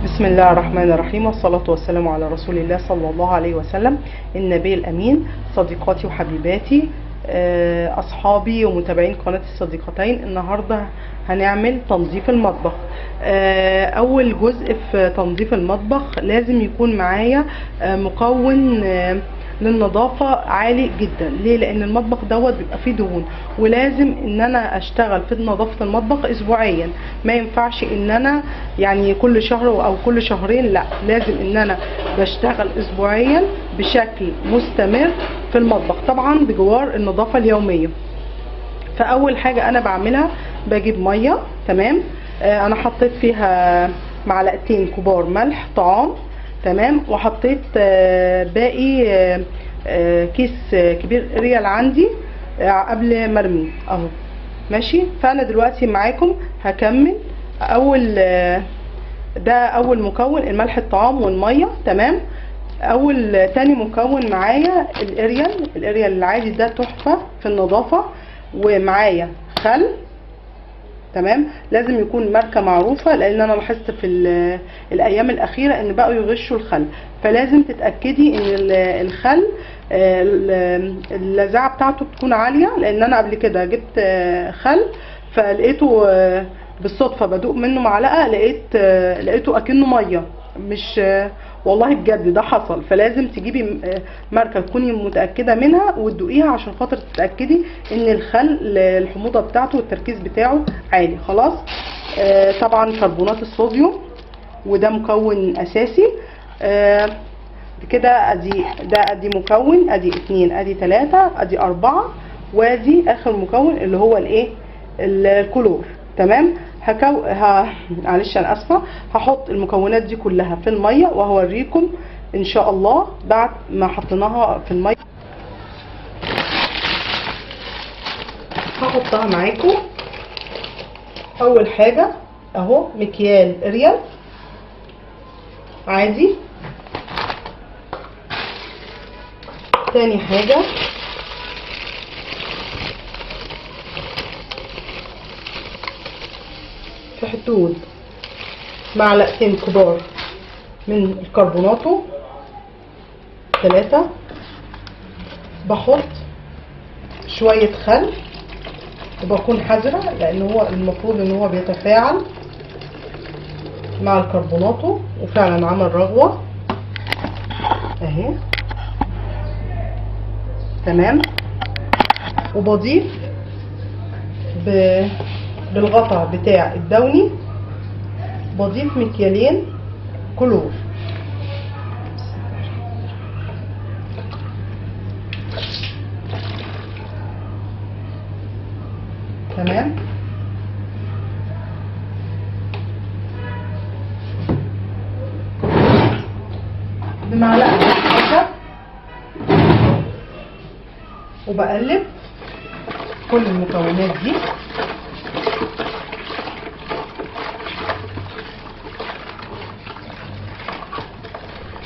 بسم الله الرحمن الرحيم، والصلاة والسلام على رسول الله صلى الله عليه وسلم، النبي الأمين. صديقاتي وحبيباتي، أصحابي ومتابعين قناة الصديقتين، النهاردة هنعمل تنظيف المطبخ. أول جزء في تنظيف المطبخ لازم يكون معايا مكون للنظافة عالي جدا. ليه؟ لان المطبخ دوت بيبقى فيه دهون، ولازم ان انا اشتغل في نظافة المطبخ اسبوعيا. ما ينفعش ان انا يعني كل شهر او كل شهرين، لا، لازم ان انا بشتغل اسبوعيا بشكل مستمر في المطبخ، طبعا بجوار النظافة اليومية. فاول حاجة انا بعملها بجيب مية، تمام. انا حطيت فيها معلقتين كبار ملح طعام، تمام. وحطيت باقي كيس كبير اريال عندي قبل ما ارميه اهو، ماشي. فانا دلوقتي معاكم هكمل ده اول مكون، الملح الطعام والميه، تمام. تاني مكون معايا الاريال العادي ده تحفه في النظافه، ومعايا خل، تمام. لازم يكون ماركه معروفه، لان انا لاحظت في الايام الاخيره ان بقوا يغشوا الخل، فلازم تتاكدي ان الخل اللذاعه بتاعته بتكون عاليه. لان انا قبل كده جبت خل فلقيته بالصدفه بدوق منه معلقه، لقيته اكنه ميه، مش والله بجد ده حصل. فلازم تجيبي ماركه تكوني متاكده منها وتدوقيها عشان خاطر تتاكدي ان الخل الحموضه بتاعته والتركيز بتاعه عالي. خلاص. طبعا كربونات الصوديوم، وده مكون اساسي. كده ادي مكون، ادي 2، ادي 3، ادي 4، وادي اخر مكون اللي هو الايه، الكلور، تمام. معلش انا اسفه، هحط المكونات دي كلها في الميه وهوريكم ان شاء الله بعد ما حطيناها في الميه. هحطها معاكم. اول حاجه اهو مكيال اريال عادي. تاني حاجه في حدود معلقتين كبار من الكربوناتو. 3 بحط شوية خل، وبكون حذرة لان هو المفروض ان هو بيتفاعل مع الكربوناتو، وفعلا عمل رغوة اهي، تمام. وبضيف بالغطا بتاع الدوني، بضيف مكيالين كلور، تمام. بمعلقه خشب، وبقلب كل المكونات دي.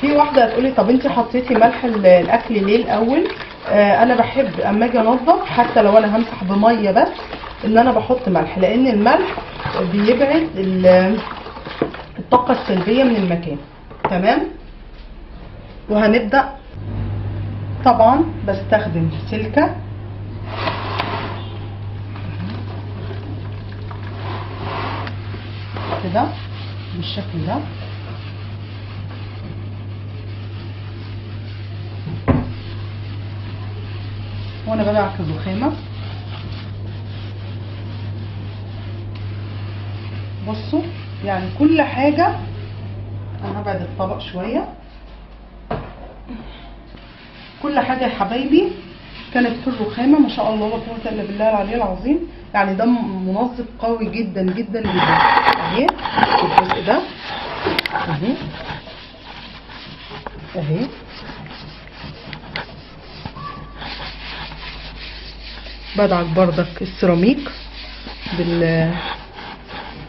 في واحده هتقولي طب انت حطيتي ملح الاكل ليه الاول؟ انا بحب اما اجي انضف حتى لو انا همسح بميه بس ان انا بحط ملح، لان الملح بيبعد الطاقه السلبيه من المكان، تمام. وهنبدا طبعا بستخدم سلكه كده بالشكل ده، وانا بدعك الرخامه. بصوا يعني كل حاجه، انا هبعد الطبق شويه. كل حاجه يا حبايبي كانت في الرخامه، ما شاء الله لا قوه الا بالله العلي العظيم. يعني ده منظف قوي جدا جدا جدا. اهي الجزء ده اهي اهي، بدعك بردك السيراميك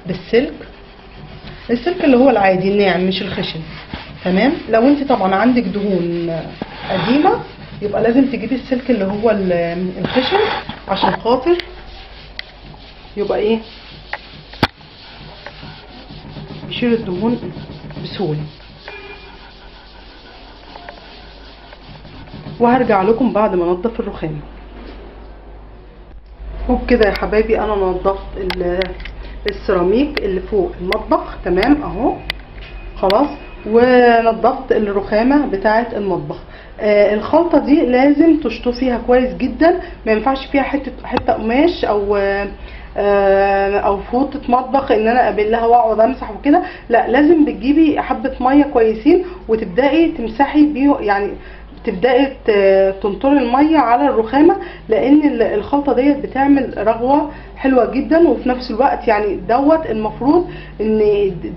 بالسلك اللي هو العادي الناعم مش الخشن، تمام. لو انت طبعا عندك دهون قديمه يبقى لازم تجيبي السلك اللي هو الخشن عشان خاطر يبقى ايه، يشيل الدهون بسهوله. وهرجع لكم بعد ما انضف الرخام. وبكده يا حبايبي انا نضفت السيراميك اللي فوق المطبخ تمام اهو خلاص، ونضفت الرخامه بتاعه المطبخ. الخلطه دي لازم تشطفيها كويس جدا، ما ينفعش فيها حته قماش او فوطه مطبخ ان انا ابلها واقعد امسح وكده، لا لازم بتجيبي حبه ميه كويسين وتبداي تمسحي بيه، يعني تبداي تنطري الميه على الرخامه، لان الخلطه ديت بتعمل رغوه حلوه جدا، وفي نفس الوقت يعني دوت المفروض ان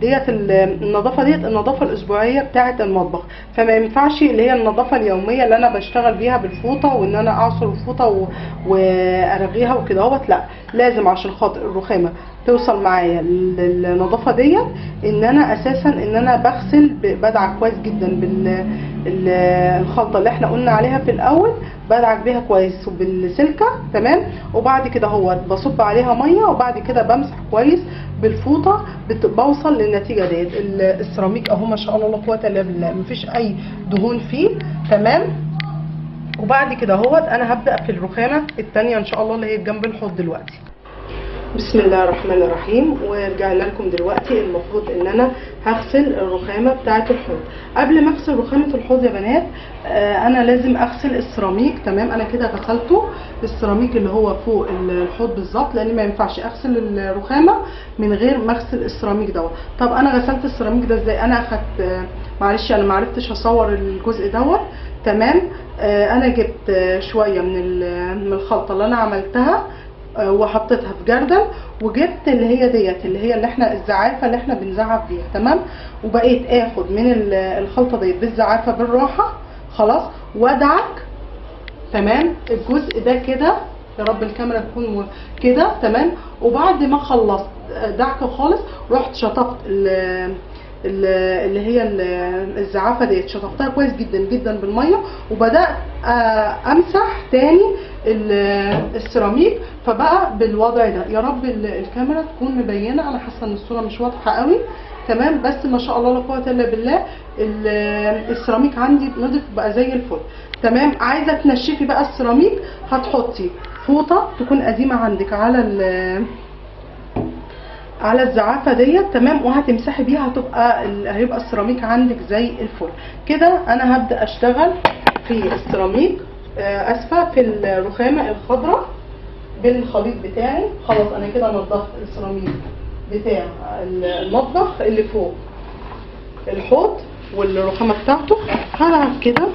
ديت النظافه ديت النظافه الاسبوعيه بتاعه المطبخ، فما ينفعش اللي هي النظافه اليوميه اللي انا بشتغل بيها بالفوطه وان انا اعصر الفوطه وارغيها وكده اهوت، لا لازم عشان خاطر الرخامه توصل معايا للنظافه ديت ان انا اساسا ان انا بغسل بدعك كويس جدا بالخلطه اللي احنا قلنا عليها في الاول، بدعك بيها كويس وبالسلكه تمام، وبعد كده هو بصب عليها ميه وبعد كده بمسح كويس بالفوطه بوصل للنتيجه ديت. السيراميك اهو ما شاء الله لا قوه الا بالله مفيش اي دهون فيه تمام. وبعد كده اهوت انا هبدا في الرخامه الثانيه ان شاء الله اللي هي جنب الحوض دلوقتي. بسم الله الرحمن الرحيم. ورجعنا لكم دلوقتي. المفروض ان انا هغسل الرخامه بتاعه الحوض. قبل ما اغسل رخامه الحوض يا بنات انا لازم اغسل السيراميك تمام. انا كده غسلته السيراميك اللي هو فوق الحوض بالظبط، لان ما ينفعش اغسل الرخامه من غير ما اغسل السيراميك دوت. طب انا غسلت السيراميك ده ازاي؟ انا اخدت معلش انا ما عرفتش اصور الجزء دوت تمام. انا جبت شويه من الخلطه اللي انا عملتها وحطيتها في جردل، وجبت اللي هي ديت اللي احنا الزعافه اللي احنا بنزعف بيها تمام، وبقيت اخد من الخلطه ديت بالزعافه بالراحه خلاص، وادعك تمام الجزء ده كده، يا رب الكاميرا تكون كده تمام. وبعد ما خلصت دعكه خالص رحت شطفت اللي هي الزعافه ديت، شطفتها كويس جدا جدا بالميه، وبدات امسح تاني السيراميك، فبقى بالوضع ده. يا رب الكاميرا تكون مبينه، انا حاسه ان الصوره مش واضحه قوي تمام، بس ما شاء الله لا قوه الا بالله السيراميك عندي نضف بقى زي الفل تمام. عايزه تنشفي بقى السيراميك هتحطي فوطه تكون قديمه عندك على الزعافه ديت تمام، وهتمسحي بيها هيبقى السيراميك عندك زي الفل كده. انا هبدا اشتغل في السيراميك اسفه في الرخامه الخضراء بالخليط بتاعي. خلاص انا كده نضفت السيراميك بتاع المطبخ اللي فوق الحوض والرخامه بتاعته. هلعب كده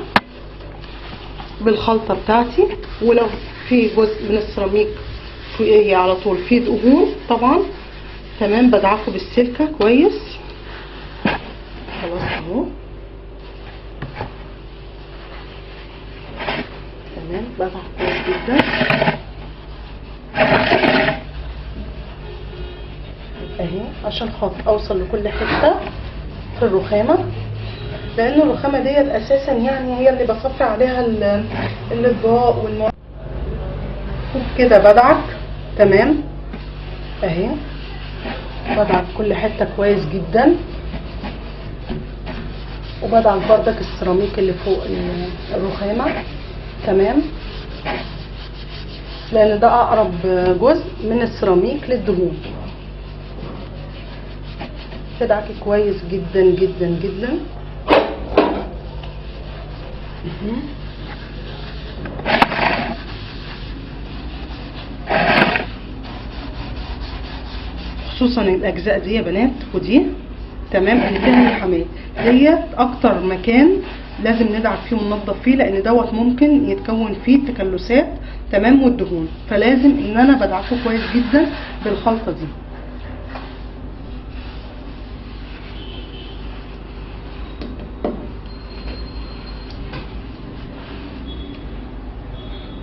بالخلطه بتاعتي، ولو في جزء من السيراميك فوقيه على طول فيه دهون طبعا تمام بدعكه بالسلكه كويس خلاص اهو تمام، بدعك كويس جدا اهي عشان خاطر اوصل لكل حته في الرخامه، لان الرخامه ديت اساسا يعني هي اللي بصفي عليها الاطباق والمواعين كده. بدعك تمام اهي، بدعك كل حته كويس جدا، وبدعك بردك السيراميك اللي فوق الرخامه تمام، لان ده اقرب جزء من السيراميك للدهون. تدعكي كويس جدا جدا جدا خصوصا الاجزاء دي يا بنات ودي تمام اللي فيها اللحامات ديت اكتر مكان لازم ندعك فيه وننضف فيه، لان دوت ممكن يتكون فيه التكلسات تمام والدهون، فلازم ان انا بدعكه كويس جدا بالخلطه دي.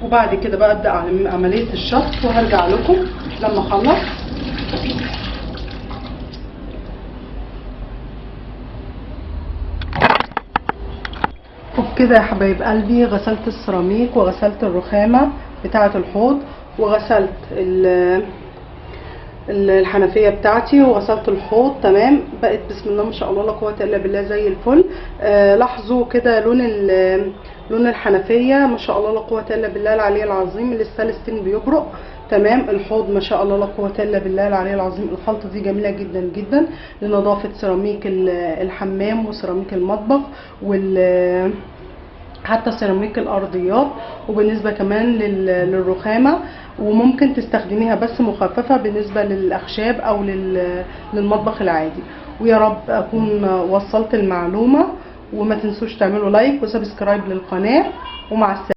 وبعد كده بقى ابدا عمليه الشطف وهرجع لكم لما اخلص. وبكده يا حبايب قلبي غسلت السيراميك وغسلت الرخامه بتاعه الحوض وغسلت الحنفيه بتاعتي وغسلت الحوض تمام، بقت بسم الله ما شاء الله لا قوه الا بالله زي الفل. لاحظوا كده لون الحنفيه ما شاء الله لا قوه الا بالله العلي العظيم، الستانلس بيبرق تمام. الحوض ما شاء الله لا قوه الا بالله العلي العظيم. الخلطه دي جميله جدا جدا لنظافه سيراميك الحمام وسيراميك المطبخ حتى سيراميك الارضيات، وبالنسبه كمان للرخامه، وممكن تستخدميها بس مخففه بالنسبه للاخشاب او للمطبخ العادي. ويا رب اكون وصلت المعلومه، وما تنسوش تعملوا لايك وسبسكرايب للقناه، ومع السلامه.